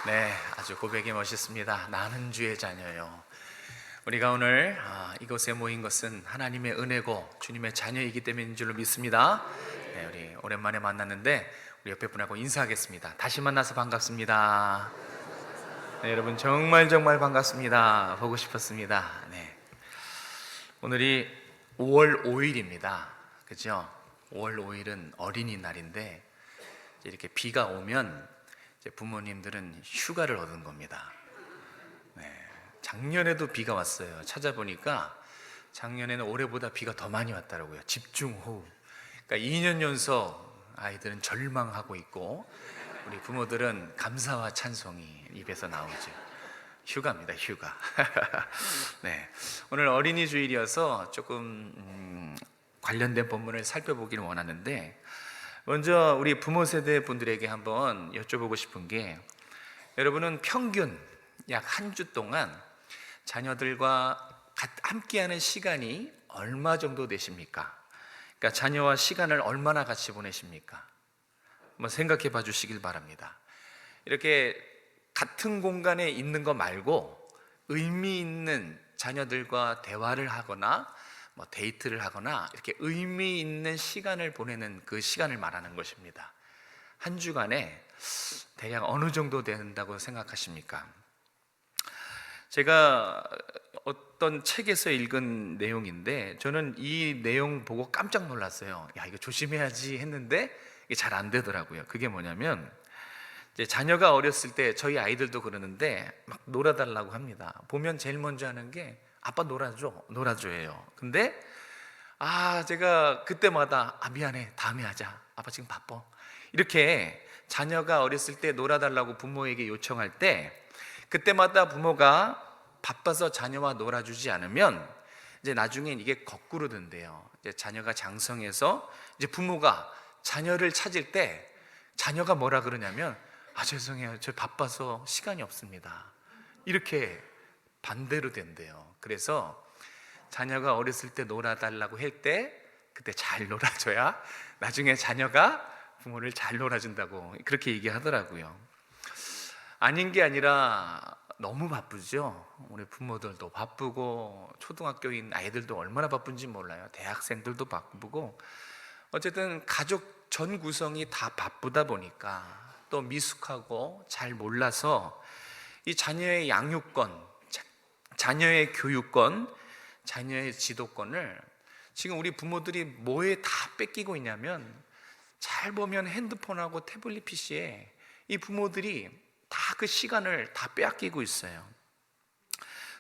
네, 아주 고백이 멋있습니다. 나는 주의 자녀요. 우리가 오늘 이곳에 모인 것은 하나님의 은혜고 주님의 자녀이기 때문인 줄로 믿습니다. 네, 우리 오랜만에 만났는데 우리 옆에 분하고 인사하겠습니다. 다시 만나서 반갑습니다. 네, 여러분 정말 반갑습니다. 보고 싶었습니다. 네, 오늘이 5월 5일입니다. 그죠? 5월 5일은 어린이날인데 이렇게 비가 오면 이제 부모님들은 휴가를 얻은 겁니다. 네, 작년에도 비가 왔어요. 찾아보니까 작년에는 올해보다 비가 더 많이 왔더라고요. 집중호우. 그러니까 2년 연속 아이들은 절망하고 있고 우리 부모들은 감사와 찬송이 입에서 나오죠. 휴가입니다, 휴가. 네, 오늘 어린이 주일이어서 조금 관련된 본문을 살펴보기를 원하는데, 먼저 우리 부모 세대 분들에게 한번 여쭤보고 싶은 게, 여러분은 평균 약 한 주 동안 자녀들과 함께하는 시간이 얼마 정도 되십니까? 그러니까 자녀와 시간을 얼마나 같이 보내십니까? 한번 생각해 봐 주시길 바랍니다. 이렇게 같은 공간에 있는 거 말고 의미 있는 자녀들과 대화를 하거나 데이트를 하거나 이렇게 의미 있는 시간을 보내는 그 시간을 말하는 것입니다. 한 주간에 대략 어느 정도 된다고 생각하십니까? 제가 어떤 책에서 읽은 내용인데 저는 이 내용 보고 깜짝 놀랐어요. 야, 이거 조심해야지 했는데 이게 잘 안 되더라고요. 그게 뭐냐면, 이제 자녀가 어렸을 때 저희 아이들도 그러는데 막 놀아달라고 합니다. 보면 제일 먼저 하는 게 아빠 놀아줘예요. 근데 제가 그때마다 미안해, 다음에 하자, 아빠 지금 바빠, 이렇게 자녀가 어렸을 때 놀아달라고 부모에게 요청할 때 그때마다 부모가 바빠서 자녀와 놀아주지 않으면 이제 나중엔 이게 거꾸로 된대요. 이제 자녀가 장성해서 이제 부모가 자녀를 찾을 때 자녀가 뭐라 그러냐면, 죄송해요, 저 바빠서 시간이 없습니다, 이렇게 반대로 된대요. 그래서 자녀가 어렸을 때 놀아달라고 할 때 그때 잘 놀아줘야 나중에 자녀가 부모를 잘 놀아준다고 그렇게 얘기하더라고요. 아닌 게 아니라 너무 바쁘죠. 우리 부모들도 바쁘고 초등학교인 아이들도 얼마나 바쁜지 몰라요. 대학생들도 바쁘고, 어쨌든 가족 전 구성이 다 바쁘다 보니까 또 미숙하고 잘 몰라서 이 자녀의 양육권, 자녀의 교육권, 자녀의 지도권을 지금 우리 부모들이 뭐에 다 뺏기고 있냐면, 잘 보면 핸드폰하고 태블릿 PC에 이 부모들이 다 그 시간을 다 빼앗기고 있어요.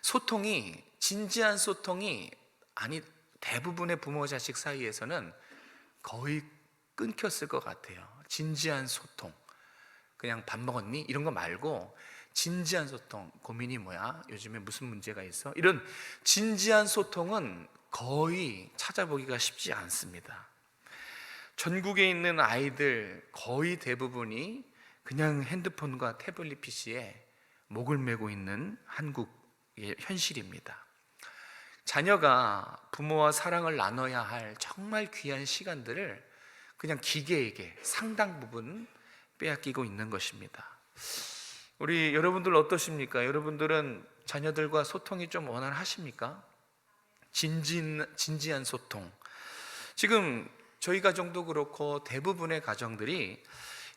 소통이, 진지한 소통이 대부분의 부모 자식 사이에서는 거의 끊겼을 것 같아요. 진지한 소통, 그냥 밥 먹었니? 이런 거 말고 진지한 소통, 고민이 뭐야? 요즘에 무슨 문제가 있어? 이런 진지한 소통은 거의 찾아보기가 쉽지 않습니다. 전국에 있는 아이들 거의 대부분이 그냥 핸드폰과 태블릿 PC에 목을 메고 있는 한국의 현실입니다. 자녀가 부모와 사랑을 나눠야 할 정말 귀한 시간들을 그냥 기계에게 상당 부분 빼앗기고 있는 것입니다. 우리 여러분들 어떠십니까? 여러분들은 자녀들과 소통이 좀 원활하십니까? 진지한 소통. 지금 저희 가정도 그렇고 대부분의 가정들이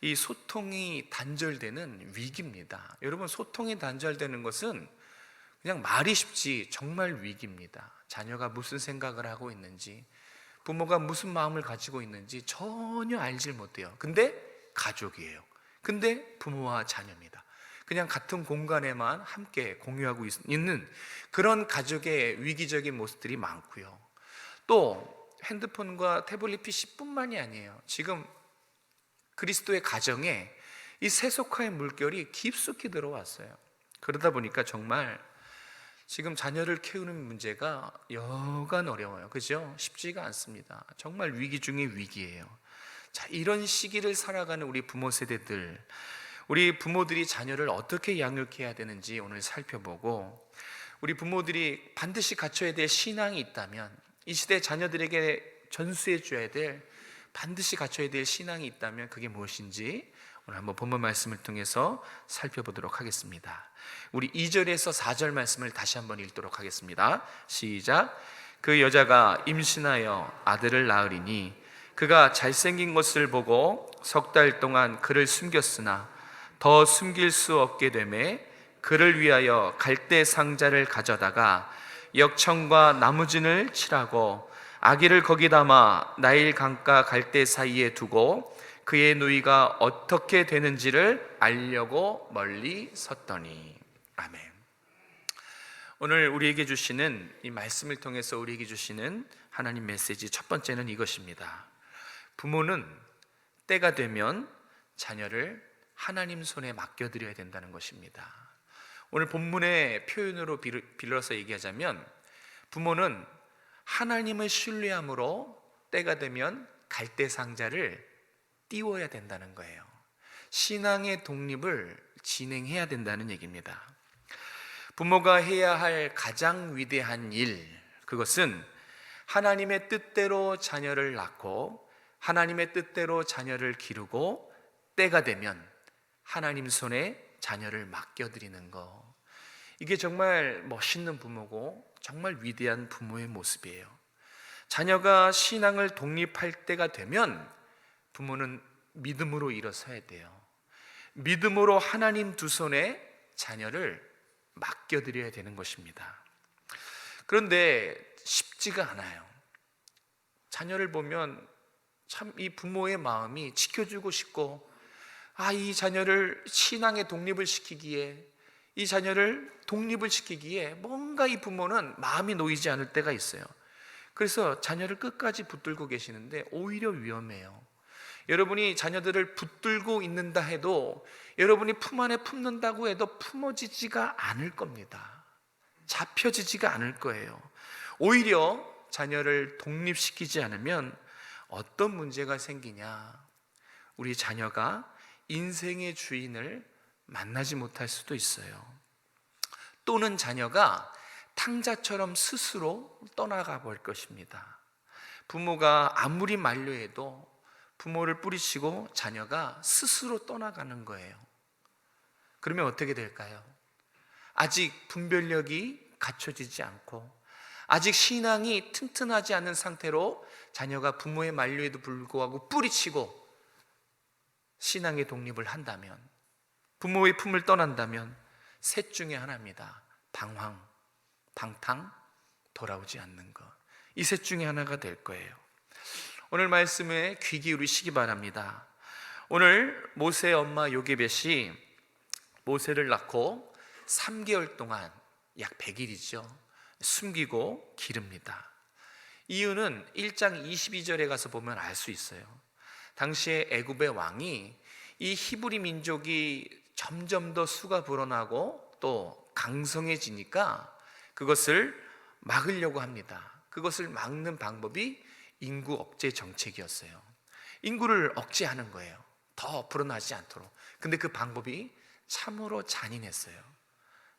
이 소통이 단절되는 위기입니다. 여러분, 소통이 단절되는 것은 그냥 말이 쉽지 정말 위기입니다. 자녀가 무슨 생각을 하고 있는지, 부모가 무슨 마음을 가지고 있는지 전혀 알질 못해요. 근데 가족이에요. 근데 부모와 자녀입니다. 그냥 같은 공간에만 함께 공유하고 있는 그런 가족의 위기적인 모습들이 많고요. 또 핸드폰과 태블릿 PC뿐만이 아니에요. 지금 그리스도의 가정에 이 세속화의 물결이 깊숙이 들어왔어요. 그러다 보니까 정말 지금 자녀를 키우는 문제가 여간 어려워요. 그죠? 쉽지가 않습니다. 정말 위기 중에 위기예요. 자, 이런 시기를 살아가는 우리 부모 세대들, 우리 부모들이 자녀를 어떻게 양육해야 되는지 오늘 살펴보고, 우리 부모들이 반드시 갖춰야 될 신앙이 있다면, 이 시대 자녀들에게 전수해 줘야 될, 반드시 갖춰야 될 신앙이 있다면 그게 무엇인지 오늘 한번 본문 말씀을 통해서 살펴보도록 하겠습니다. 우리 2절에서 4절 말씀을 다시 한번 읽도록 하겠습니다. 시작. 그 여자가 임신하여 아들을 낳으리니 그가 잘생긴 것을 보고 석 달 동안 그를 숨겼으나 더 숨길 수 없게 되매 그를 위하여 갈대 상자를 가져다가 역청과 나무진을 칠하고 아기를 거기 담아 나일 강가 갈대 사이에 두고 그의 누이가 어떻게 되는지를 알려고 멀리 섰더니. 아멘. 오늘 우리에게 주시는 이 말씀을 통해서 우리에게 주시는 하나님 메시지 첫 번째는 이것입니다. 부모는 때가 되면 자녀를 하나님 손에 맡겨드려야 된다는 것입니다. 오늘 본문의 표현으로 빌려서 얘기하자면 부모는 하나님을 신뢰함으로 때가 되면 갈대 상자를 띄워야 된다는 거예요. 신앙의 독립을 진행해야 된다는 얘기입니다. 부모가 해야 할 가장 위대한 일, 그것은 하나님의 뜻대로 자녀를 낳고 하나님의 뜻대로 자녀를 기르고 때가 되면 하나님 손에 자녀를 맡겨드리는 거. 이게 정말 멋있는 부모고 정말 위대한 부모의 모습이에요. 자녀가 신앙을 독립할 때가 되면 부모는 믿음으로 일어서야 돼요. 믿음으로 하나님 두 손에 자녀를 맡겨드려야 되는 것입니다. 그런데 쉽지가 않아요. 자녀를 보면 참 이 부모의 마음이 지켜주고 싶고, 이 자녀를 신앙의 독립을 시키기에, 이 자녀를 독립을 시키기에 뭔가 이 부모는 마음이 놓이지 않을 때가 있어요. 그래서 자녀를 끝까지 붙들고 계시는데 오히려 위험해요. 여러분이 자녀들을 붙들고 있는다 해도, 여러분이 품 안에 품는다고 해도 품어지지가 않을 겁니다. 잡혀지지가 않을 거예요. 오히려 자녀를 독립시키지 않으면 어떤 문제가 생기냐, 우리 자녀가 인생의 주인을 만나지 못할 수도 있어요. 또는 자녀가 탕자처럼 스스로 떠나가 볼 것입니다. 부모가 아무리 만류해도 부모를 뿌리치고 자녀가 스스로 떠나가는 거예요. 그러면 어떻게 될까요? 아직 분별력이 갖춰지지 않고 아직 신앙이 튼튼하지 않은 상태로 자녀가 부모의 만류에도 불구하고 뿌리치고 신앙의 독립을 한다면, 부모의 품을 떠난다면 셋 중에 하나입니다. 방황, 방탕, 돌아오지 않는 것. 이 셋 중에 하나가 될 거예요. 오늘 말씀에 귀 기울이시기 바랍니다. 오늘 모세의 엄마 요게벳이 모세를 낳고 3개월 동안, 약 100일이죠, 숨기고 기릅니다. 이유는 1장 22절에 가서 보면 알 수 있어요. 당시에 애굽의 왕이 이 히브리 민족이 점점 더 수가 불어나고 또 강성해지니까 그것을 막으려고 합니다. 그것을 막는 방법이 인구 억제 정책이었어요. 인구를 억제하는 거예요. 더 불어나지 않도록. 근데 그 방법이 참으로 잔인했어요.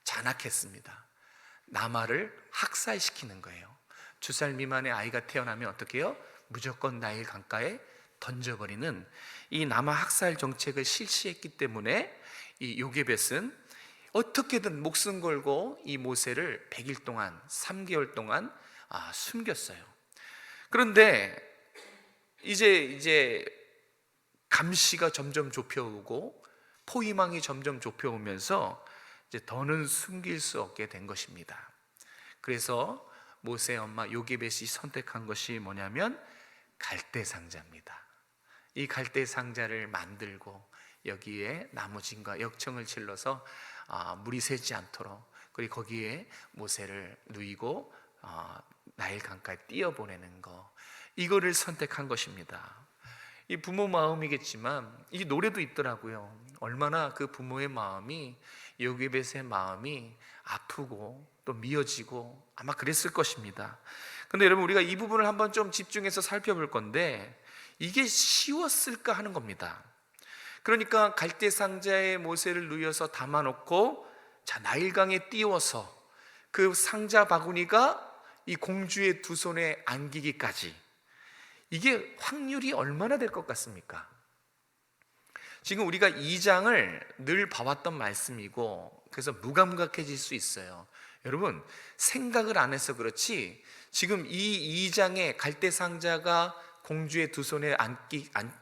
잔악했습니다. 남아를 학살시키는 거예요. 2살 미만의 아이가 태어나면 어떻게 해요? 무조건 나일 강가에 던져버리는 이 남아 학살 정책을 실시했기 때문에 이 요게벳은 어떻게든 목숨 걸고 이 모세를 100일 동안, 3개월 동안 숨겼어요. 그런데 이제 감시가 점점 좁혀오고 포위망이 점점 좁혀오면서 이제 더는 숨길 수 없게 된 것입니다. 그래서 모세의 엄마 요게벳이 선택한 것이 뭐냐면 갈대 상자입니다. 이 갈대 상자를 만들고 여기에 나무진과 역청을 질러서 물이 새지 않도록, 그리고 거기에 모세를 누이고 나일 강가에 띄어보내는 거, 이거를 선택한 것입니다. 이 부모 마음이겠지만 이 노래도 있더라고요. 얼마나 그 부모의 마음이, 요게벳의 마음이 아프고 또 미어지고 아마 그랬을 것입니다. 근데 여러분, 우리가 이 부분을 한번 좀 집중해서 살펴볼 건데 이게 쉬웠을까 하는 겁니다. 그러니까 갈대 상자에 모세를 누여서 담아놓고 나일강에 띄워서 그 상자 바구니가 이 공주의 두 손에 안기기까지, 이게 확률이 얼마나 될 것 같습니까? 지금 우리가 2장을 늘 봐왔던 말씀이고, 그래서 무감각해질 수 있어요. 여러분, 생각을 안 해서 그렇지 지금 이 2장의 갈대 상자가 공주의 두 손에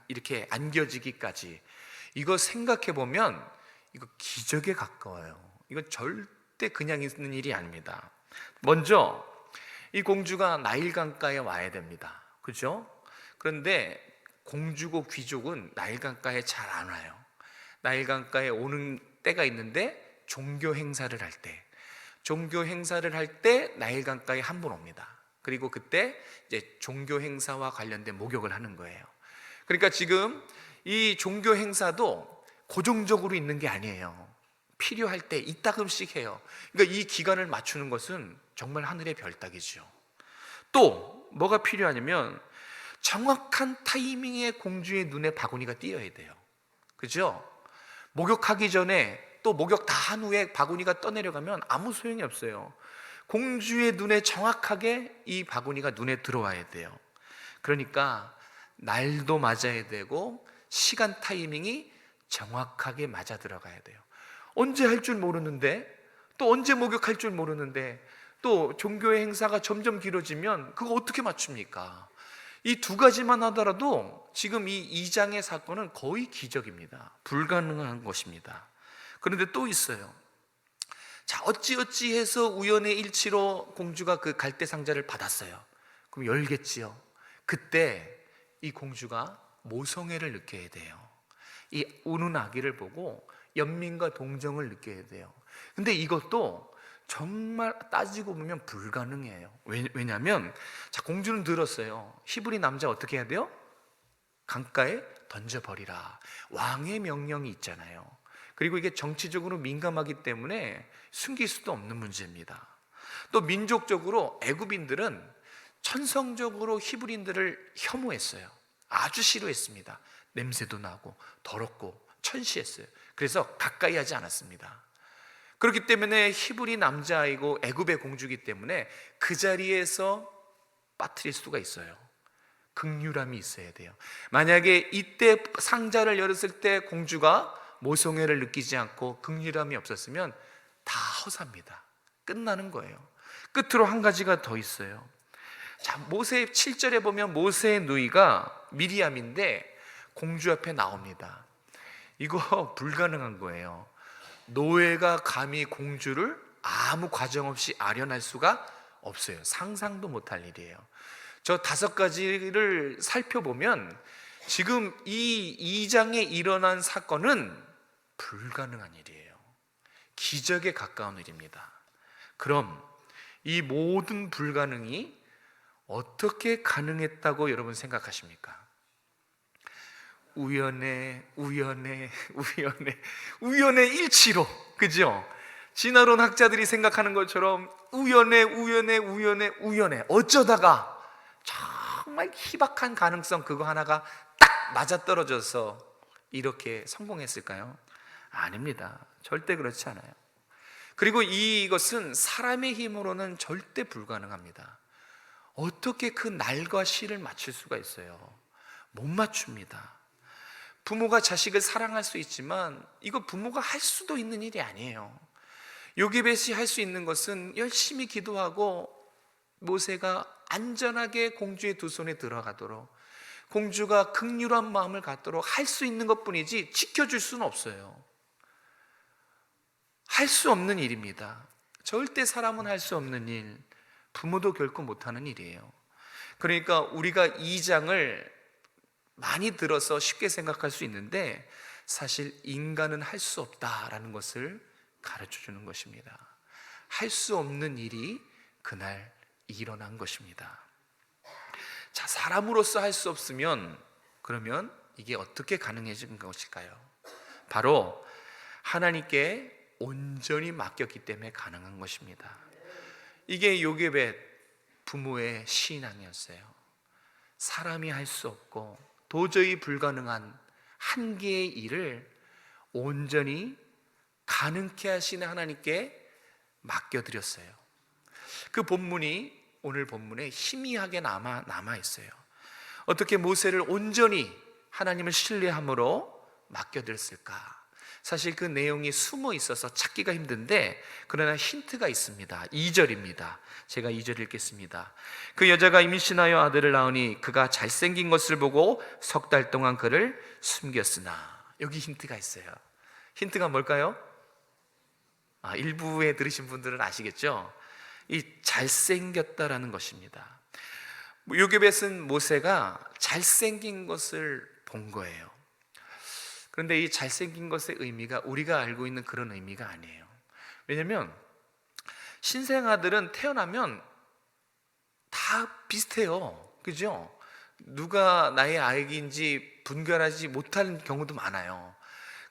이렇게 안겨지기까지, 이거 생각해 보면 이거 기적에 가까워요. 이건 절대 그냥 있는 일이 아닙니다. 먼저 이 공주가 나일 강가에 와야 됩니다. 그죠? 그런데 공주고 귀족은 나일 강가에 잘 안 와요. 나일 강가에 오는 때가 있는데 종교 행사를 할 때 나일 강가에 한 번 옵니다. 그리고 그때 이제 종교 행사와 관련된 목욕을 하는 거예요. 그러니까 지금 이 종교 행사도 고정적으로 있는 게 아니에요. 필요할 때 이따금씩 해요. 그러니까 이 기간을 맞추는 것은 정말 하늘의 별따기죠. 또 뭐가 필요하냐면 정확한 타이밍에 공주의 눈에 바구니가 띄어야 돼요. 그죠? 목욕하기 전에 또 목욕 다 한 후에 바구니가 떠내려가면 아무 소용이 없어요. 공주의 눈에 정확하게 이 바구니가 눈에 들어와야 돼요. 그러니까 날도 맞아야 되고 시간 타이밍이 정확하게 맞아 들어가야 돼요. 언제 할 줄 모르는데, 또 언제 목욕할 줄 모르는데, 또 종교의 행사가 점점 길어지면 그거 어떻게 맞춥니까? 이 두 가지만 하더라도 지금 이 2장의 사건은 거의 기적입니다. 불가능한 것입니다. 그런데 또 있어요. 자, 어찌해서 우연의 일치로 공주가 그 갈대 상자를 받았어요. 그럼 열겠지요. 그때 이 공주가 모성애를 느껴야 돼요. 이 우는 아기를 보고 연민과 동정을 느껴야 돼요. 근데 이것도 정말 따지고 보면 불가능해요. 왜냐하면 자, 공주는 들었어요. 히브리 남자 어떻게 해야 돼요? 강가에 던져버리라. 왕의 명령이 있잖아요. 그리고 이게 정치적으로 민감하기 때문에 숨길 수도 없는 문제입니다. 또 민족적으로 애굽인들은 천성적으로 히브리인들을 혐오했어요. 아주 싫어했습니다. 냄새도 나고 더럽고 천시했어요. 그래서 가까이 하지 않았습니다. 그렇기 때문에 히브리 남자이고 애굽의 공주이기 때문에 그 자리에서 빠뜨릴 수가 있어요. 긍휼함이 있어야 돼요. 만약에 이때 상자를 열었을 때 공주가 모성애를 느끼지 않고 긍휼함이 없었으면 다 허사입니다. 끝나는 거예요. 끝으로 한 가지가 더 있어요. 자, 모세 7절에 보면 모세의 누이가 미리암인데 공주 앞에 나옵니다. 이거 불가능한 거예요. 노예가 감히 공주를 아무 과정 없이 아련할 수가 없어요. 상상도 못할 일이에요. 저 5가지를 살펴보면 지금 이 2장에 일어난 사건은 불가능한 일이에요. 기적에 가까운 일입니다. 그럼 이 모든 불가능이 어떻게 가능했다고 여러분 생각하십니까? 우연의 일치로, 그죠? 진화론 학자들이 생각하는 것처럼 우연의 어쩌다가 정말 희박한 가능성 그거 하나가 딱 맞아떨어져서 이렇게 성공했을까요? 아닙니다. 절대 그렇지 않아요. 그리고 이것은 사람의 힘으로는 절대 불가능합니다. 어떻게 그 날과 시를 맞출 수가 있어요? 못 맞춥니다. 부모가 자식을 사랑할 수 있지만 이거 부모가 할 수도 있는 일이 아니에요. 요게벳이 할 수 있는 것은 열심히 기도하고 모세가 안전하게 공주의 두 손에 들어가도록, 공주가 긍휼한 마음을 갖도록 할 수 있는 것뿐이지 지켜줄 수는 없어요. 할 수 없는 일입니다. 절대 사람은 할 수 없는 일, 부모도 결코 못하는 일이에요. 그러니까 우리가 2장을 많이 들어서 쉽게 생각할 수 있는데 사실 인간은 할 수 없다라는 것을 가르쳐 주는 것입니다. 할 수 없는 일이 그날 일어난 것입니다. 자, 사람으로서 할 수 없으면 그러면 이게 어떻게 가능해진 것일까요? 바로 하나님께 온전히 맡겼기 때문에 가능한 것입니다. 이게 요게벳 부모의 신앙이었어요. 사람이 할 수 없고 도저히 불가능한 한 개의 일을 온전히 가능케 하시는 하나님께 맡겨드렸어요. 그 본문이 오늘 본문에 희미하게 남아 있어요. 어떻게 모세를 온전히 하나님을 신뢰함으로 맡겨드렸을까? 사실 그 내용이 숨어 있어서 찾기가 힘든데, 그러나 힌트가 있습니다. 2절입니다. 제가 2절 읽겠습니다. 그 여자가 임신하여 아들을 낳으니 그가 잘생긴 것을 보고 석 달 동안 그를 숨겼으나. 여기 힌트가 있어요. 힌트가 뭘까요? 일부에 들으신 분들은 아시겠죠? 이 잘생겼다라는 것입니다. 요게벳은 모세가 잘생긴 것을 본 거예요. 그런데 이 잘생긴 것의 의미가 우리가 알고 있는 그런 의미가 아니에요. 왜냐하면 신생아들은 태어나면 다 비슷해요. 그죠? 누가 나의 아기인지 분별하지 못하는 경우도 많아요.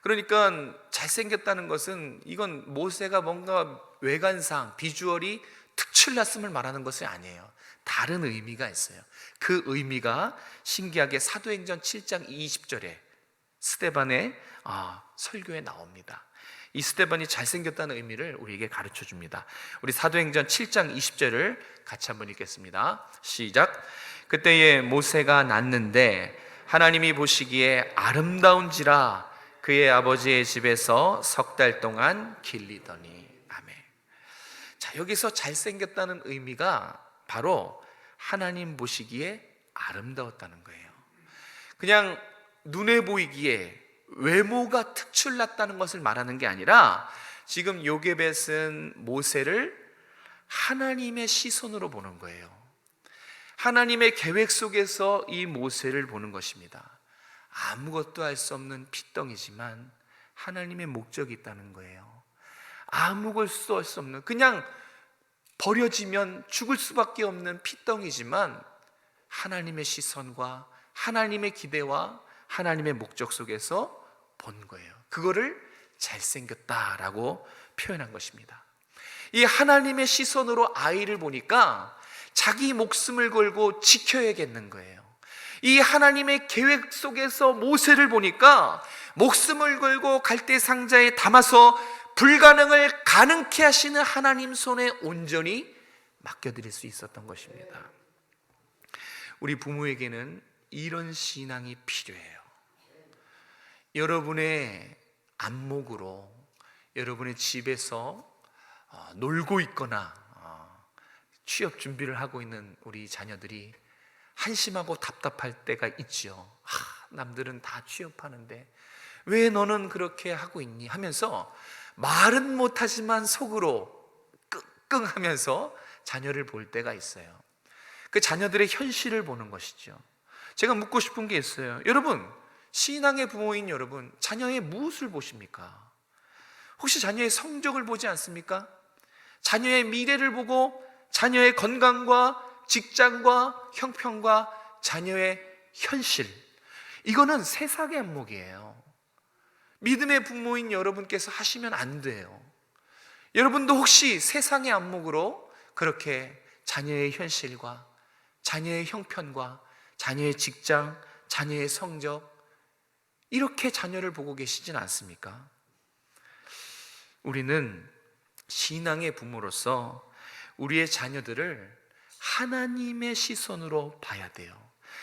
그러니까 잘생겼다는 것은, 이건 모세가 뭔가 외관상 비주얼이 특출났음을 말하는 것이 아니에요. 다른 의미가 있어요. 그 의미가 신기하게 사도행전 7장 20절에 스데반의 설교에 나옵니다. 이 스데반이 잘생겼다는 의미를 우리에게 가르쳐 줍니다. 우리 사도행전 7장 20절을 같이 한번 읽겠습니다. 시작. 그때에 모세가 낳는데 하나님이 보시기에 아름다운지라 그의 아버지의 집에서 석 달 동안 길리더니. 아멘. 자, 여기서 잘생겼다는 의미가 바로 하나님 보시기에 아름다웠다는 거예요. 그냥 눈에 보이기에 외모가 특출났다는 것을 말하는 게 아니라, 지금 요게벳은 모세를 하나님의 시선으로 보는 거예요. 하나님의 계획 속에서 이 모세를 보는 것입니다. 아무것도 할 수 없는 핏덩이지만 하나님의 목적이 있다는 거예요. 아무것도 할 수 없는, 그냥 버려지면 죽을 수밖에 없는 핏덩이지만 하나님의 시선과 하나님의 기대와 하나님의 목적 속에서 본 거예요. 그거를 잘생겼다라고 표현한 것입니다. 이 하나님의 시선으로 아이를 보니까 자기 목숨을 걸고 지켜야겠는 거예요. 이 하나님의 계획 속에서 모세를 보니까 목숨을 걸고 갈대 상자에 담아서 불가능을 가능케 하시는 하나님 손에 온전히 맡겨드릴 수 있었던 것입니다. 우리 부모에게는 이런 신앙이 필요해요. 여러분의 안목으로 여러분의 집에서 놀고 있거나 취업 준비를 하고 있는 우리 자녀들이 한심하고 답답할 때가 있죠. 남들은 다 취업하는데 왜 너는 그렇게 하고 있니? 하면서 말은 못하지만 속으로 끙끙하면서 자녀를 볼 때가 있어요. 그 자녀들의 현실을 보는 것이죠. 제가 묻고 싶은 게 있어요. 여러분, 신앙의 부모인 여러분, 자녀의 무엇을 보십니까? 혹시 자녀의 성적을 보지 않습니까? 자녀의 미래를 보고 자녀의 건강과 직장과 형편과 자녀의 현실, 이거는 세상의 안목이에요. 믿음의 부모인 여러분께서 하시면 안 돼요. 여러분도 혹시 세상의 안목으로 그렇게 자녀의 현실과 자녀의 형편과 자녀의 직장, 자녀의 성적, 이렇게 자녀를 보고 계시진 않습니까? 우리는 신앙의 부모로서 우리의 자녀들을 하나님의 시선으로 봐야 돼요.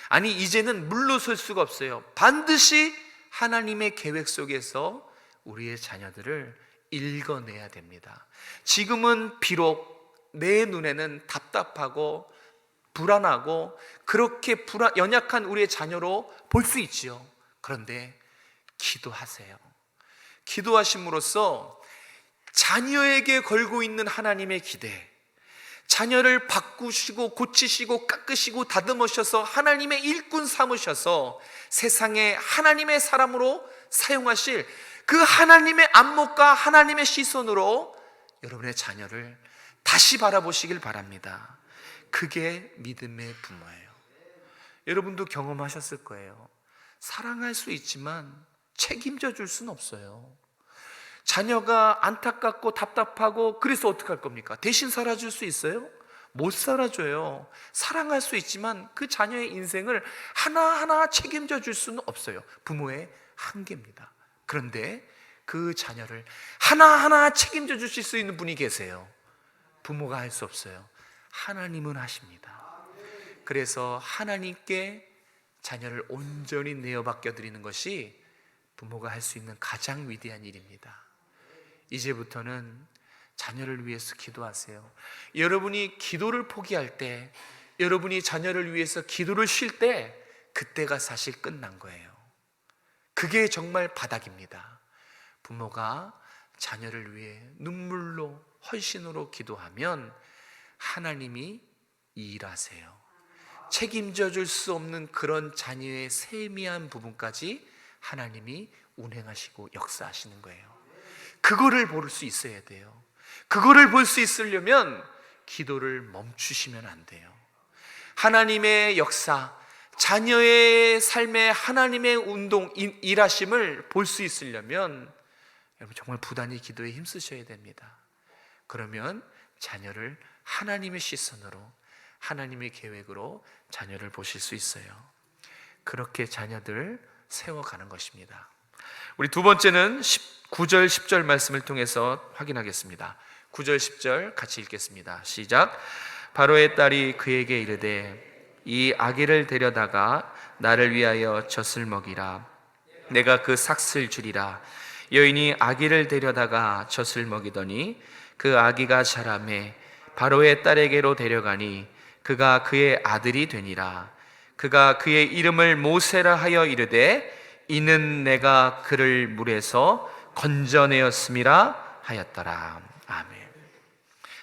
아니, 이제는 물러설 수가 없어요. 반드시 하나님의 계획 속에서 우리의 자녀들을 읽어내야 됩니다. 지금은 비록 내 눈에는 답답하고 불안하고 그렇게 연약한 우리의 자녀로 볼 수 있지요. 그런데 기도하세요. 기도하심으로써 자녀에게 걸고 있는 하나님의 기대, 자녀를 바꾸시고 고치시고 깎으시고 다듬으셔서 하나님의 일꾼 삼으셔서 세상에 하나님의 사람으로 사용하실 그 하나님의 안목과 하나님의 시선으로 여러분의 자녀를 다시 바라보시길 바랍니다. 그게 믿음의 부모예요. 여러분도 경험하셨을 거예요. 사랑할 수 있지만 책임져 줄 수는 없어요. 자녀가 안타깝고 답답하고 그래서 어떡할 겁니까? 대신 살아줄 수 있어요? 못 살아줘요. 사랑할 수 있지만 그 자녀의 인생을 하나하나 책임져 줄 수는 없어요. 부모의 한계입니다. 그런데 그 자녀를 하나하나 책임져 주실 수 있는 분이 계세요. 부모가 할 수 없어요. 하나님은 하십니다. 그래서 하나님께 자녀를 온전히 내어 맡겨 드리는 것이 부모가 할 수 있는 가장 위대한 일입니다. 이제부터는 자녀를 위해서 기도하세요. 여러분이 기도를 포기할 때, 여러분이 자녀를 위해서 기도를 쉴 때, 그때가 사실 끝난 거예요. 그게 정말 바닥입니다. 부모가 자녀를 위해 눈물로, 헌신으로 기도하면 하나님이 일하세요. 책임져 줄 수 없는 그런 자녀의 세미한 부분까지 하나님이 운행하시고 역사하시는 거예요. 그거를 볼 수 있어야 돼요. 그거를 볼 수 있으려면 기도를 멈추시면 안 돼요. 하나님의 역사, 자녀의 삶에 하나님의 운동, 일하심을 볼 수 있으려면 여러분 정말 부단히 기도에 힘쓰셔야 됩니다. 그러면 자녀를 하나님의 시선으로, 하나님의 계획으로 자녀를 보실 수 있어요. 그렇게 자녀들 세워가는 것입니다. 우리 두 번째는 9절 10절 말씀을 통해서 확인하겠습니다. 9절 10절 같이 읽겠습니다. 시작. 바로의 딸이 그에게 이르되 이 아기를 데려다가 나를 위하여 젖을 먹이라. 내가 그 삭슬 주리라. 여인이 아기를 데려다가 젖을 먹이더니 그 아기가 자라매 바로의 딸에게로 데려가니 그가 그의 아들이 되니라. 그가 그의 이름을 모세라 하여 이르되 이는 내가 그를 물에서 건져내었음이라 하였더라. 아멘.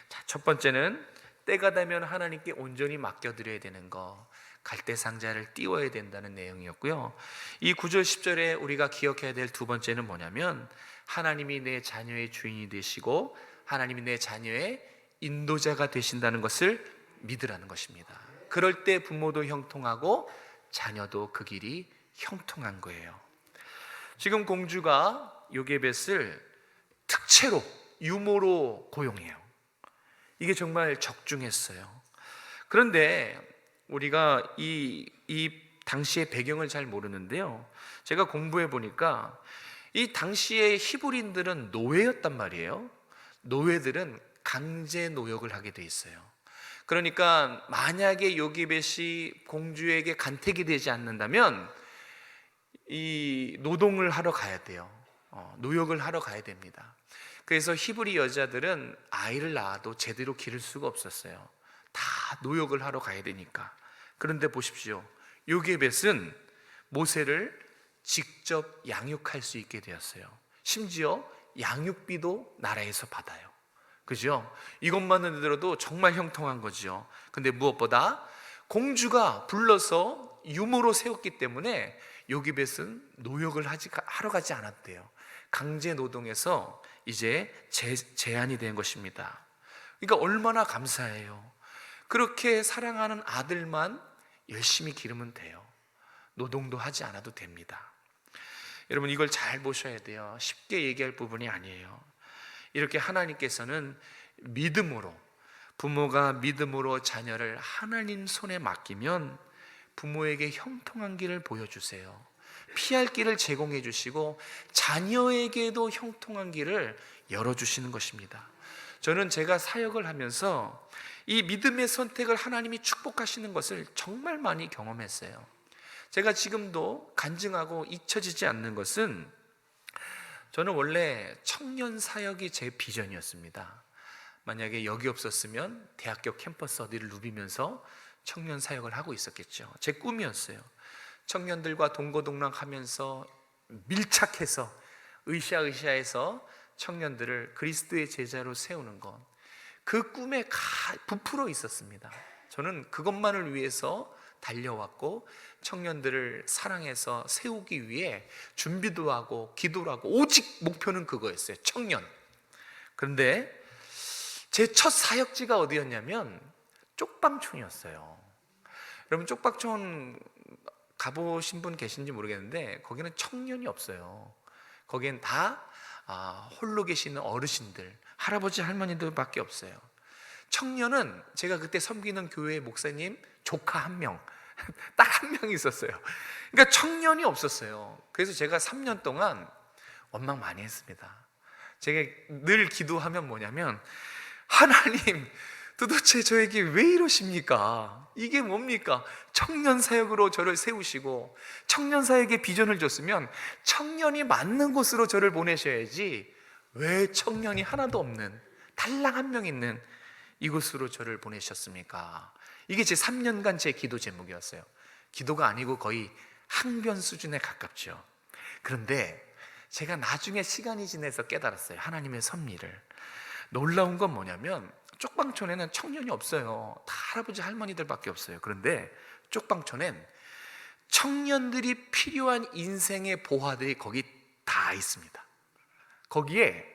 자, 첫 번째는 때가 되면 하나님께 온전히 맡겨드려야 되는 거, 갈대 상자를 띄워야 된다는 내용이었고요. 이 9절 10절에 우리가 기억해야 될 두 번째는 뭐냐면 하나님이 내 자녀의 주인이 되시고 하나님이 내 자녀의 인도자가 되신다는 것을 믿으라는 것입니다. 그럴 때 부모도 형통하고 자녀도 그 길이 형통한 거예요. 지금 공주가 요게벳을 특채로, 유모로 고용해요. 이게 정말 적중했어요. 그런데 우리가 이 당시의 배경을 잘 모르는데요, 제가 공부해 보니까 이 당시의 히브리인들은 노예였단 말이에요. 노예들은 강제 노역을 하게 돼 있어요. 그러니까 만약에 요게벳이 공주에게 간택이 되지 않는다면 이 노동을 하러 가야 돼요. 노역을 하러 가야 됩니다. 그래서 히브리 여자들은 아이를 낳아도 제대로 기를 수가 없었어요. 다 노역을 하러 가야 되니까. 그런데 보십시오, 요게벳은 모세를 직접 양육할 수 있게 되었어요. 심지어 양육비도 나라에서 받아요. 그죠? 이것만을 들어도 정말 형통한 거죠. 근데 무엇보다 공주가 불러서 유모로 세웠기 때문에 요게벳은 노역을 하러 가지 않았대요. 강제 노동에서 이제 제한이 된 것입니다. 그러니까 얼마나 감사해요. 그렇게 사랑하는 아들만 열심히 기르면 돼요. 노동도 하지 않아도 됩니다. 여러분 이걸 잘 보셔야 돼요. 쉽게 얘기할 부분이 아니에요. 이렇게 하나님께서는 믿음으로, 부모가 믿음으로 자녀를 하나님 손에 맡기면 부모에게 형통한 길을 보여주세요. 피할 길을 제공해 주시고 자녀에게도 형통한 길을 열어주시는 것입니다. 저는 제가 사역을 하면서 이 믿음의 선택을 하나님이 축복하시는 것을 정말 많이 경험했어요. 제가 지금도 간증하고 잊혀지지 않는 것은, 저는 원래 청년 사역이 제 비전이었습니다. 만약에 여기 없었으면 대학교 캠퍼스 어디를 누비면서 청년 사역을 하고 있었겠죠. 제 꿈이었어요. 청년들과 동고동락하면서 밀착해서 으쌰으쌰해서 청년들을 그리스도의 제자로 세우는 것, 그 꿈에 부풀어 있었습니다. 저는 그것만을 위해서 달려왔고 청년들을 사랑해서 세우기 위해 준비도 하고 기도를 하고, 오직 목표는 그거였어요. 청년. 그런데 제 첫 사역지가 어디였냐면 쪽방촌이었어요. 여러분 쪽방촌 가보신 분 계신지 모르겠는데 거기는 청년이 없어요. 거기는 다 홀로 계시는 어르신들, 할아버지 할머니들밖에 없어요. 청년은 제가 그때 섬기는 교회 목사님 조카 한 명, 딱 한 명 있었어요. 그러니까 청년이 없었어요. 그래서 제가 3년 동안 원망 많이 했습니다. 제가 늘 기도하면 뭐냐면, 하나님 도대체 저에게 왜 이러십니까? 이게 뭡니까? 청년 사역으로 저를 세우시고 청년 사역의 비전을 줬으면 청년이 맞는 곳으로 저를 보내셔야지 왜 청년이 하나도 없는 달랑 한 명 있는 이곳으로 저를 보내셨습니까? 이게 제 3년간 제 기도 제목이었어요. 기도가 아니고 거의 항변 수준에 가깝죠. 그런데 제가 나중에 시간이 지나서 깨달았어요. 하나님의 섭리를. 놀라운 건 뭐냐면 쪽방촌에는 청년이 없어요. 다 할아버지 할머니들밖에 없어요. 그런데 쪽방촌엔 청년들이 필요한 인생의 보화들이 거기 다 있습니다. 거기에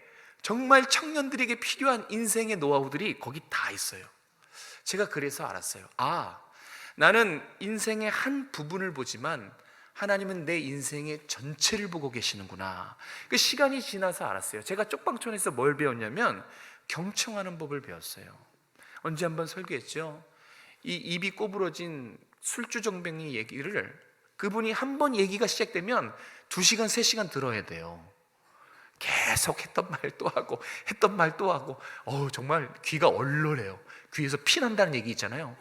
정말 청년들에게 필요한 인생의 노하우들이 거기 다 있어요. 제가 그래서 알았어요. 나는 인생의 한 부분을 보지만 하나님은 내 인생의 전체를 보고 계시는구나. 그 시간이 지나서 알았어요. 제가 쪽방촌에서 뭘 배웠냐면 경청하는 법을 배웠어요. 언제 한번 설교했죠. 이 입이 꼬부러진 술주정뱅이 얘기를 그분이 한 번 얘기가 시작되면 2시간, 3시간 들어야 돼요. 계속 했던 말 또 하고 했던 말 또 하고 정말 귀가 얼얼해요. 귀에서 피 난다는 얘기 있잖아요.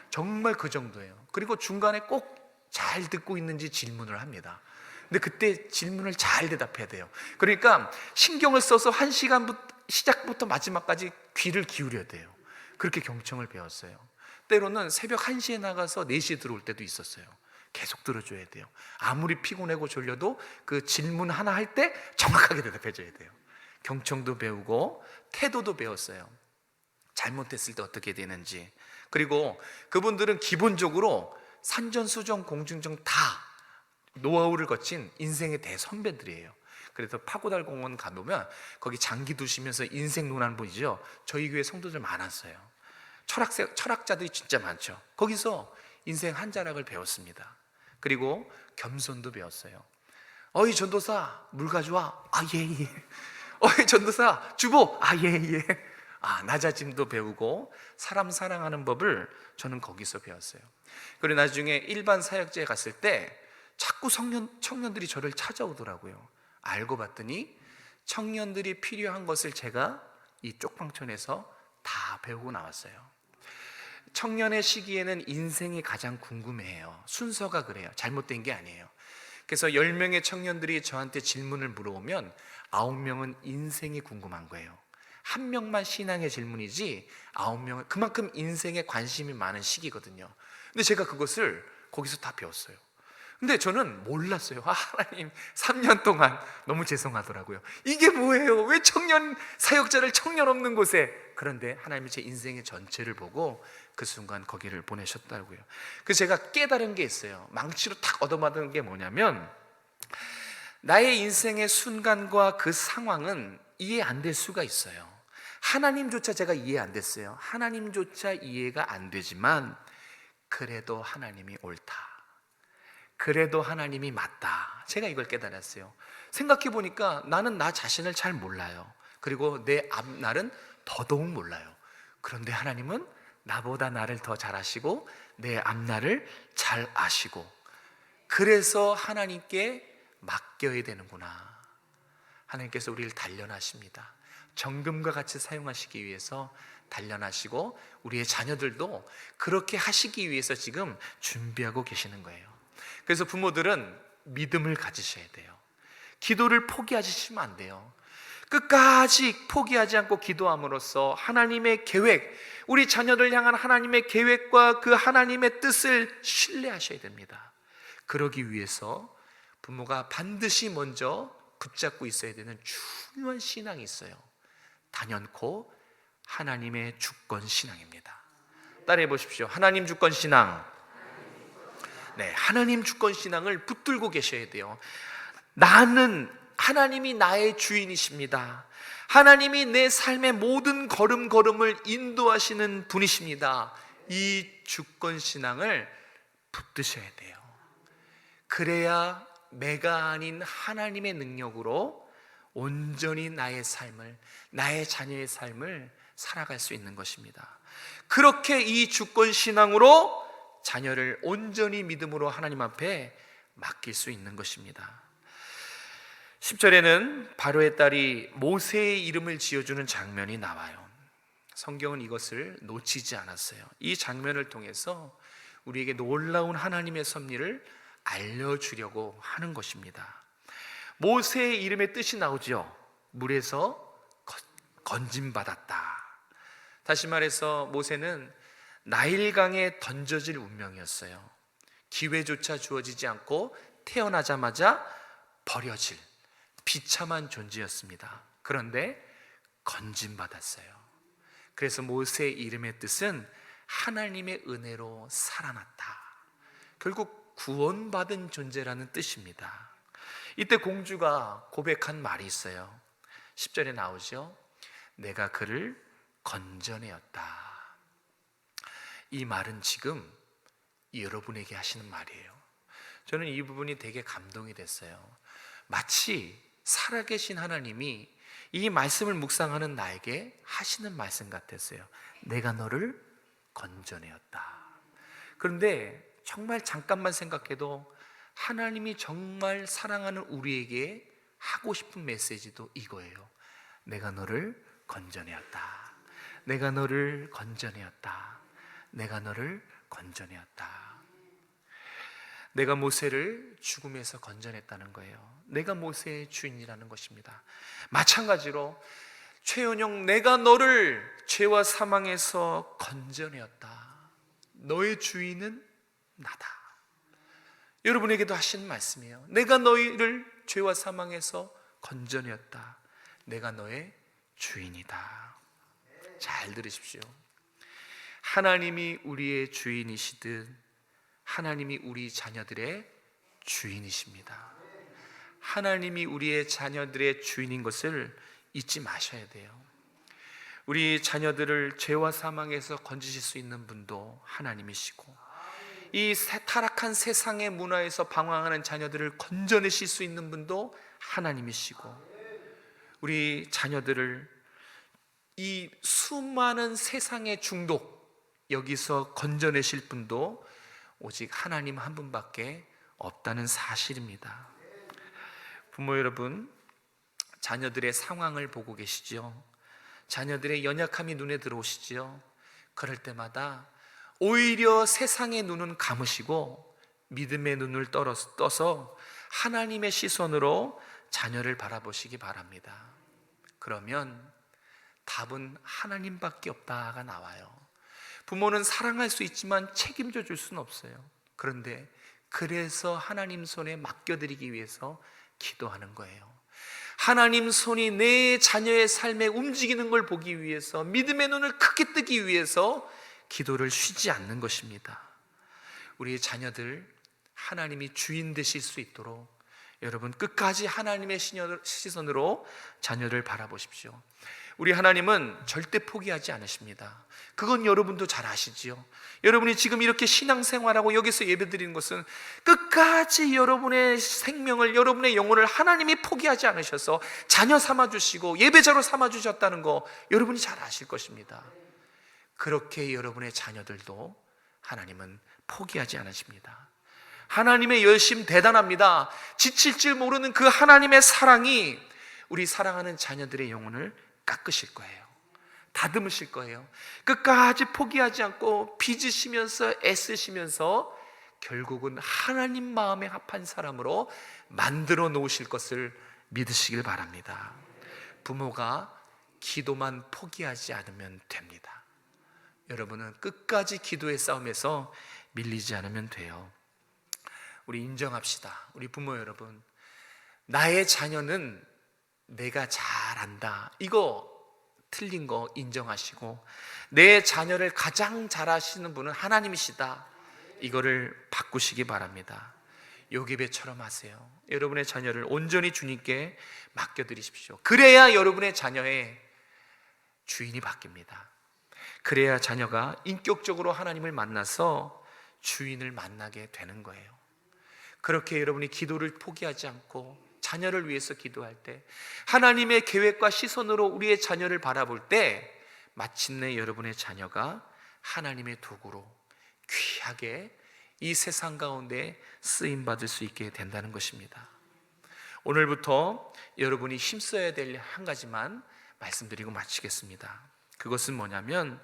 정말 그 정도예요. 그리고 중간에 꼭 잘 듣고 있는지 질문을 합니다. 근데 그때 질문을 잘 대답해야 돼요. 그러니까 신경을 써서 1시간부터 시작부터 마지막까지 귀를 기울여야 돼요. 그렇게 경청을 배웠어요. 때로는 새벽 1시에 나가서 4시에 들어올 때도 있었어요. 계속 들어줘야 돼요. 아무리 피곤하고 졸려도 그 질문 하나 할 때 정확하게 대답해줘야 돼요. 경청도 배우고 태도도 배웠어요. 잘못했을 때 어떻게 되는지. 그리고 그분들은 기본적으로 산전수전 공중전 다 노하우를 거친 인생의 대선배들이에요. 그래서 파고달공원 가보면 거기 장기 두시면서 인생 논하는 분이죠. 저희 교회 성도들 많았어요. 철학자들이 진짜 많죠. 거기서 인생 한 자락을 배웠습니다. 그리고 겸손도 배웠어요. 어이 전도사 물 가져와. 예. 어이 전도사 주보. 예. 낮아짐도 배우고 사람 사랑하는 법을 저는 거기서 배웠어요. 그리고 나중에 일반 사역제에 갔을 때 자꾸 청년들이 저를 찾아오더라고요. 알고 봤더니 청년들이 필요한 것을 제가 이 쪽방촌에서 다 배우고 나왔어요. 청년의 시기에는 인생이 가장 궁금해해요. 순서가 그래요. 잘못된 게 아니에요. 그래서 10명의 청년들이 저한테 질문을 물어오면 9명은 인생이 궁금한 거예요. 1명만 신앙의 질문이지 9명은 그만큼 인생에 관심이 많은 시기거든요. 근데 제가 그것을 거기서 다 배웠어요. 근데 저는 몰랐어요. 하나님 3년 동안 너무 죄송하더라고요. 이게 뭐예요? 왜 청년 사역자를 청년 없는 곳에. 그런데 하나님이 제 인생의 전체를 보고 그 순간 거기를 보내셨다고요. 그래서 제가 깨달은 게 있어요. 망치로 탁 얻어맞은 게 뭐냐면 나의 인생의 순간과 그 상황은 이해 안 될 수가 있어요. 하나님조차 제가 이해 안 됐어요. 하나님조차 이해가 안 되지만 그래도 하나님이 옳다. 그래도 하나님이 맞다. 제가 이걸 깨달았어요. 생각해 보니까 나는 나 자신을 잘 몰라요. 그리고 내 앞날은 더더욱 몰라요. 그런데 하나님은 나보다 나를 더 잘 아시고 내 앞날을 잘 아시고 그래서 하나님께 맡겨야 되는구나. 하나님께서 우리를 단련하십니다. 정금과 같이 사용하시기 위해서 단련하시고 우리의 자녀들도 그렇게 하시기 위해서 지금 준비하고 계시는 거예요. 그래서 부모들은 믿음을 가지셔야 돼요. 기도를 포기하시면 안 돼요. 끝까지 포기하지 않고 기도함으로써 하나님의 계획, 우리 자녀를 향한 하나님의 계획과 그 하나님의 뜻을 신뢰하셔야 됩니다. 그러기 위해서 부모가 반드시 먼저 붙잡고 있어야 되는 중요한 신앙이 있어요. 단연코 하나님의 주권 신앙입니다. 따라해 보십시오. 하나님 주권 신앙. 네, 하나님 주권 신앙을 붙들고 계셔야 돼요. 나는 하나님이 나의 주인이십니다. 하나님이 내 삶의 모든 걸음걸음을 인도하시는 분이십니다. 이 주권 신앙을 붙드셔야 돼요. 그래야 내가 아닌 하나님의 능력으로 온전히 나의 삶을, 나의 자녀의 삶을 살아갈 수 있는 것입니다. 그렇게 이 주권 신앙으로 자녀를 온전히 믿음으로 하나님 앞에 맡길 수 있는 것입니다. 10절에는 바로의 딸이 모세의 이름을 지어주는 장면이 나와요. 성경은 이것을 놓치지 않았어요. 이 장면을 통해서 우리에게 놀라운 하나님의 섭리를 알려주려고 하는 것입니다. 모세의 이름의 뜻이 나오죠. 물에서 건짐받았다. 다시 말해서 모세는 나일강에 던져질 운명이었어요. 기회조차 주어지지 않고 태어나자마자 버려질 비참한 존재였습니다. 그런데 건짐받았어요. 그래서 모세의 이름의 뜻은 하나님의 은혜로 살아났다. 결국 구원받은 존재라는 뜻입니다. 이때 공주가 고백한 말이 있어요. 10절에 나오죠. 내가 그를 건져내었다. 이 말은 지금 여러분에게 하시는 말이에요. 저는 이 부분이 되게 감동이 됐어요. 마치 살아계신 하나님이 이 말씀을 묵상하는 나에게 하시는 말씀 같았어요. 내가 너를 건져내었다. 그런데 정말 잠깐만 생각해도 하나님이 정말 사랑하는 우리에게 하고 싶은 메시지도 이거예요. 내가 너를 건져내었다. 내가 너를 건져내었다. 내가 너를 건져내었다. 내가 모세를 죽음에서 건져냈다는 거예요. 내가 모세의 주인이라는 것입니다. 마찬가지로 최은영, 내가 너를 죄와 사망에서 건져내었다. 너의 주인은 나다. 여러분에게도 하신 말씀이에요. 내가 너희를 죄와 사망에서 건져내었다. 내가 너의 주인이다. 잘 들으십시오. 하나님이 우리의 주인이시듯 하나님이 우리 자녀들의 주인이십니다. 하나님이 우리의 자녀들의 주인인 것을 잊지 마셔야 돼요. 우리 자녀들을 죄와 사망에서 건지실 수 있는 분도 하나님이시고, 이 타락한 세상의 문화에서 방황하는 자녀들을 건져내실 수 있는 분도 하나님이시고, 우리 자녀들을 이 수많은 세상의 중독 여기서 건져내실 분도 오직 하나님 한 분밖에 없다는 사실입니다. 부모 여러분, 자녀들의 상황을 보고 계시죠? 자녀들의 연약함이 눈에 들어오시죠? 그럴 때마다 오히려 세상의 눈은 감으시고 믿음의 눈을 떠서 하나님의 시선으로 자녀를 바라보시기 바랍니다. 그러면 답은 하나님밖에 없다가 나와요. 부모는 사랑할 수 있지만 책임져 줄 수는 없어요. 그런데 그래서 하나님 손에 맡겨드리기 위해서 기도하는 거예요. 하나님 손이 내 자녀의 삶에 움직이는 걸 보기 위해서, 믿음의 눈을 크게 뜨기 위해서 기도를 쉬지 않는 것입니다. 우리 자녀들 하나님이 주인 되실 수 있도록 여러분 끝까지 하나님의 시선으로 자녀를 바라보십시오. 우리 하나님은 절대 포기하지 않으십니다. 그건 여러분도 잘 아시지요. 여러분이 지금 이렇게 신앙생활하고 여기서 예배드리는 것은 끝까지 여러분의 생명을, 여러분의 영혼을 하나님이 포기하지 않으셔서 자녀 삼아주시고 예배자로 삼아주셨다는 거 여러분이 잘 아실 것입니다. 그렇게 여러분의 자녀들도 하나님은 포기하지 않으십니다. 하나님의 열심 대단합니다. 지칠 줄 모르는 그 하나님의 사랑이 우리 사랑하는 자녀들의 영혼을 깎으실 거예요. 다듬으실 거예요. 끝까지 포기하지 않고 빚으시면서 애쓰시면서 결국은 하나님 마음에 합한 사람으로 만들어 놓으실 것을 믿으시길 바랍니다. 부모가 기도만 포기하지 않으면 됩니다. 여러분은 끝까지 기도의 싸움에서 밀리지 않으면 돼요. 우리 인정합시다. 우리 부모 여러분, 나의 자녀는 내가 잘 안다, 이거 틀린 거 인정하시고, 내 자녀를 가장 잘 아시는 분은 하나님이시다, 이거를 바꾸시기 바랍니다. 요괴배처럼 하세요. 여러분의 자녀를 온전히 주님께 맡겨드리십시오. 그래야 여러분의 자녀의 주인이 바뀝니다. 그래야 자녀가 인격적으로 하나님을 만나서 주인을 만나게 되는 거예요. 그렇게 여러분이 기도를 포기하지 않고 자녀를 위해서 기도할 때, 하나님의 계획과 시선으로 우리의 자녀를 바라볼 때, 마침내 여러분의 자녀가 하나님의 도구로 귀하게 이 세상 가운데 쓰임받을 수 있게 된다는 것입니다. 오늘부터 여러분이 힘써야 될 한 가지만 말씀드리고 마치겠습니다. 그것은 뭐냐면,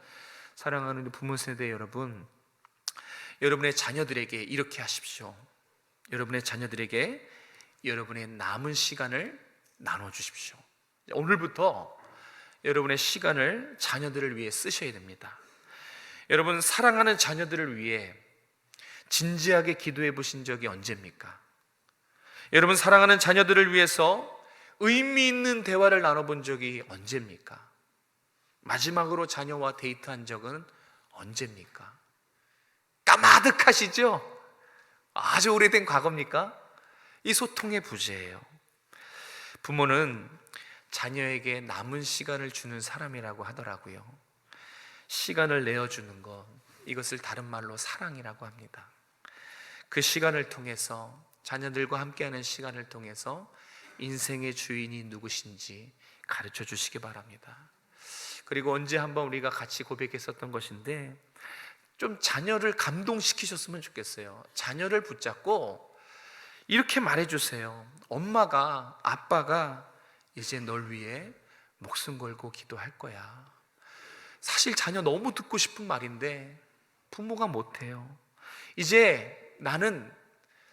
사랑하는 부모 세대 여러분, 여러분의 자녀들에게 이렇게 하십시오. 여러분의 자녀들에게 여러분의 남은 시간을 나눠주십시오. 오늘부터 여러분의 시간을 자녀들을 위해 쓰셔야 됩니다. 여러분, 사랑하는 자녀들을 위해 진지하게 기도해 보신 적이 언제입니까? 여러분, 사랑하는 자녀들을 위해서 의미 있는 대화를 나눠본 적이 언제입니까? 마지막으로 자녀와 데이트한 적은 언제입니까? 까마득하시죠? 아주 오래된 과거입니까? 이 소통의 부재예요. 부모는 자녀에게 남은 시간을 주는 사람이라고 하더라고요. 시간을 내어주는 것, 이것을 다른 말로 사랑이라고 합니다. 그 시간을 통해서, 자녀들과 함께하는 시간을 통해서 인생의 주인이 누구신지 가르쳐 주시기 바랍니다. 그리고 언제 한번 우리가 같이 고백했었던 것인데, 좀 자녀를 감동시키셨으면 좋겠어요. 자녀를 붙잡고 이렇게 말해주세요. 엄마가, 아빠가 이제 널 위해 목숨 걸고 기도할 거야. 사실 자녀 너무 듣고 싶은 말인데 부모가 못해요. 이제 나는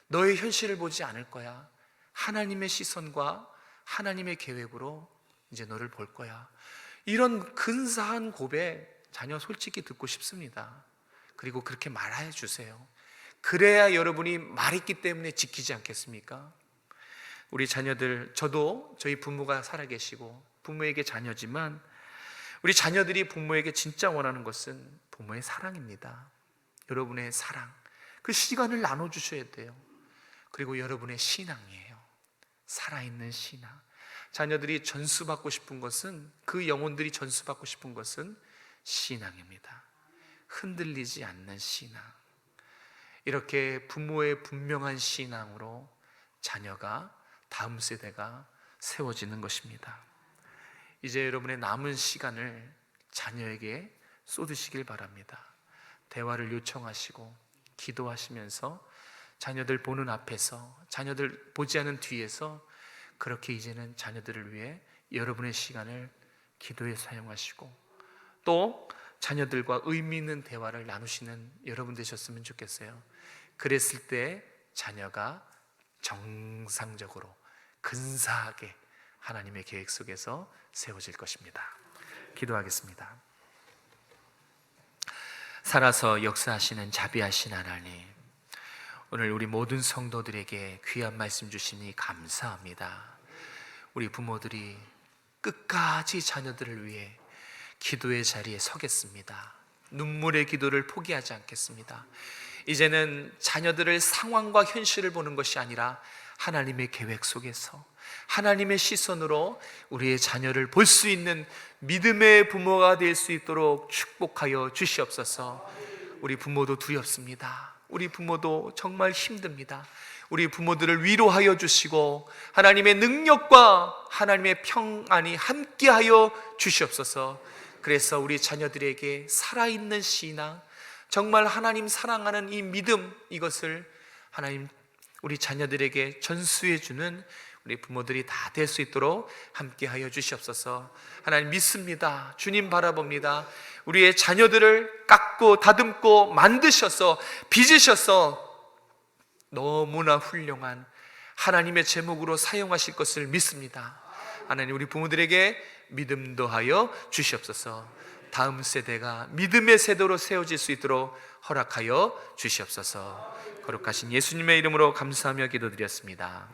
너의 현실을 보지 않을 거야. 하나님의 시선과 하나님의 계획으로 이제 너를 볼 거야. 이런 근사한 고백, 자녀 솔직히 듣고 싶습니다. 그리고 그렇게 말해 주세요. 그래야 여러분이 말했기 때문에 지키지 않겠습니까? 우리 자녀들, 저도 저희 부모가 살아계시고 부모에게 자녀지만, 우리 자녀들이 부모에게 진짜 원하는 것은 부모의 사랑입니다. 여러분의 사랑, 그 시간을 나눠주셔야 돼요. 그리고 여러분의 신앙이에요. 살아있는 신앙. 자녀들이 전수받고 싶은 것은, 그 영혼들이 전수받고 싶은 것은 신앙입니다. 흔들리지 않는 신앙. 이렇게 부모의 분명한 신앙으로 자녀가, 다음 세대가 세워지는 것입니다. 이제 여러분의 남은 시간을 자녀에게 쏟으시길 바랍니다. 대화를 요청하시고 기도하시면서 자녀들 보는 앞에서, 자녀들 보지 않은 뒤에서 그렇게 이제는 자녀들을 위해 여러분의 시간을 기도에 사용하시고, 또 자녀들과 의미 있는 대화를 나누시는 여러분 되셨으면 좋겠어요. 그랬을 때 자녀가 정상적으로 근사하게 하나님의 계획 속에서 세워질 것입니다. 기도하겠습니다. 살아서 역사하시는 자비하신 하나님, 오늘 우리 모든 성도들에게 귀한 말씀 주시니 감사합니다. 우리 부모들이 끝까지 자녀들을 위해 기도의 자리에 서겠습니다. 눈물의 기도를 포기하지 않겠습니다. 이제는 자녀들을 상황과 현실을 보는 것이 아니라 하나님의 계획 속에서 하나님의 시선으로 우리의 자녀를 볼 수 있는 믿음의 부모가 될 수 있도록 축복하여 주시옵소서. 우리 부모도 두렵습니다. 우리 부모도 정말 힘듭니다. 우리 부모들을 위로하여 주시고 하나님의 능력과 하나님의 평안이 함께하여 주시옵소서. 그래서 우리 자녀들에게 살아있는 신앙, 정말 하나님 사랑하는 이 믿음, 이것을 하나님 우리 자녀들에게 전수해 주는 우리 부모들이 다 될 수 있도록 함께하여 주시옵소서. 하나님 믿습니다. 주님 바라봅니다. 우리의 자녀들을 깎고 다듬고 만드셔서 빚으셔서 너무나 훌륭한 하나님의 제목으로 사용하실 것을 믿습니다. 하나님, 우리 부모들에게 믿음 더하여 주시옵소서. 다음 세대가 믿음의 세대로 세워질 수 있도록 허락하여 주시옵소서. 거룩하신 예수님의 이름으로 감사하며 기도드렸습니다.